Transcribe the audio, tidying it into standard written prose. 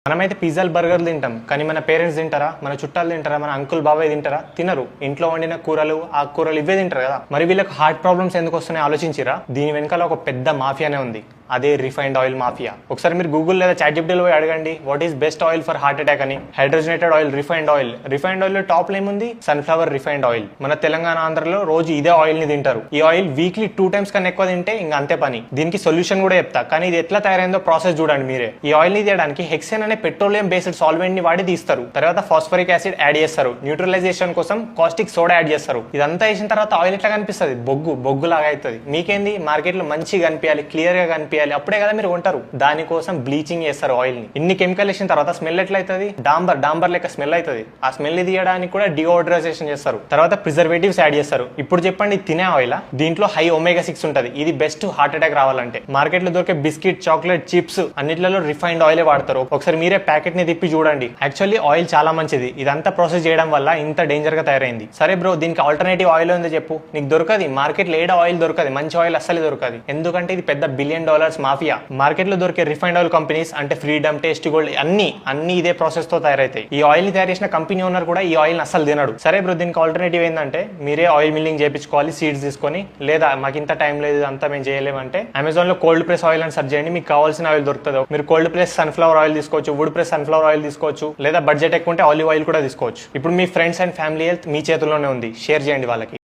మనమైతే పిజ్జాలు బర్గర్లు తింటాం, కానీ మన పేరెంట్స్ తింటారా? మన చుట్టాలు తింటారా? మన అంకుల్ బాబాయ్ తింటారా? తినరు. ఇంట్లో వండిన కూరలు ఆకుకూరలు ఇవే తింటారు కదా. మరి వీళ్ళకి హార్ట్ ప్రాబ్లమ్స్ ఎందుకు వస్తున్నాయి ఆలోచించిరా? దీని వెనకాల ఒక పెద్ద మాఫియానే ఉంది, అదే రిఫైన్డ్ ఆయిల్ మాఫియా. ఒకసారి మీరు గూగుల్ లేదా చాట్ జీపీటీలో పోయి అడగండి, what is best oil for heart attack అని. Hydrogenated oil, refined oil. Refined oil లో టాప్ లో ఏముంది? Sunflower refined oil. మన తెలంగాణ ఆంధ్రలో రోజు ఇదే ఆయిల్ ని తింటారు. ఈ ఆయిల్ వీక్లీ 2 times కన్నా ఎక్కువ తింటే ఇంకా అంతే పని. దీనికి సొల్యూషన్ కూడా చెప్తా, కానీ ఇది ఎట్లా తయారైందో ప్రాసెస్ చూడండి మీరే. ఈ ఆయిల్ ని తీయడానికి హెక్సేన్ అనే పెట్రోలియం బేస్డ్ సాల్వెంట్ ని వాడి తీస్తారు. తర్వాత ఫాస్ఫరిక్ యాసిడ్ యాడ్ చేస్తారు. న్యూట్రలైజేషన్ కోసం కాస్టిక్ సోడా యాడ్ చేస్తారు. ఇదంతా వేసిన తర్వాత ఆయిల్ ఎట్లా కనిపిస్తుంది? బొగ్గు లాగా అవుతుంది. మీకేంది? మార్కెట్ లో మంచిగా కనిపించాలి, క్లియర్ గా కనిపించాలి, అప్పుడే కదా మీరు కొంటారు. దానికోసం బ్లీచింగ్ చేస్తారు ఆయిల్ ని. ఇన్ని కెమికల్ వేసిన తర్వాత స్మెల్ ఎట్లా అవుతుంది? డాంబర్ లెక్క స్మెల్ అవుతుంది. ఆ స్మెల్ తీయడానికి కూడా డియోడ్రైజేషన్ చేస్తారు. తర్వాత ప్రిజర్వేటివ్స్ యాడ్ చేస్తారు. ఇప్పుడు చెప్పండి, తినే ఆయిల్ దీంట్లో హై ఒమేగా 6 ఉంటది. ఇది బెస్ట్ హార్ట్ అటాక్ రావాలంటే. మార్కెట్ లో దొరికే బిస్కెట్, చాక్లెట్, చిప్స్ అన్నిట్లలో రిఫైన్డ్ ఆయిల్ వాడతారు. ఒకసారి మీరే ప్యాకెట్ ని తిప్పి చూడండి. యాక్చువల్లీ ఆయిల్ చాలా మంచిది. ఇదంతా ప్రాసెస్ చేయడం వల్ల ఇంత డేంజర్ గా తయారైంది. సరే బ్రో, దీనికి ఆల్టర్నేటివ్ ఆయిల్ ఉంది చెప్పు. నీకు దొరకది. మార్కెట్ లో ఏడ ఆయిల్ దొరకదు, మంచి ఆయిల్ అస్సలు దొరకదు. ఎందుకంటే ఇది పెద్ద $1 బిలియన్ మాఫియా. మార్కెట్ లో దొరికే రిఫైన్డ్ ఆయిల్ కంపెనీస్ అంటే ఫ్రీడమ్, టేస్టీ గోల్డ్ అన్ని ఇదే ప్రాసెస్ తో తయారైతాయి. ఈ ఆయిల్ ని తయారు చేసిన కంపెనీ ఓనర్ కూడా ఈ ఆయిల్ అస్సలు తినడు. సరే బ్రో, దీనికి ఆల్టర్నేటివ్ ఏంటంటే మీరే ఆయిల్ మిల్లింగ్ చేయించుకోవాలి, సీడ్స్ తీసుకొని. లేదా మాకు ఇంత టైం లేదు, అంతా మేము చేయలేమంటే అమెజాన్ లో కోల్డ్ ప్రెస్ ఆయిల్ అని సెర్చ్ చేయండి, మీకు కావాల్సిన ఆయిల్ దొరుకుతుంది. మీరు కోల్డ్ ప్రెస్ సన్ఫ్లవర్ ఆయిల్ తీసుకోవచ్చు, వుడ్ ప్రెస్ సన్ఫ్లవర్ ఆయిల్ తీసుకోవచ్చు, లేదా బడ్జెట్ ఎక్కువ ఉంటే ఆలివ్ ఆయిల్ కూడా తీసుకోవచ్చు. ఇప్పుడు మీ ఫ్రెండ్స్ అండ్ ఫ్యామిలీ హెల్త్ మీ చేతుల్లోనే ఉంది. షేర్ చేయండి వాళ్ళకి.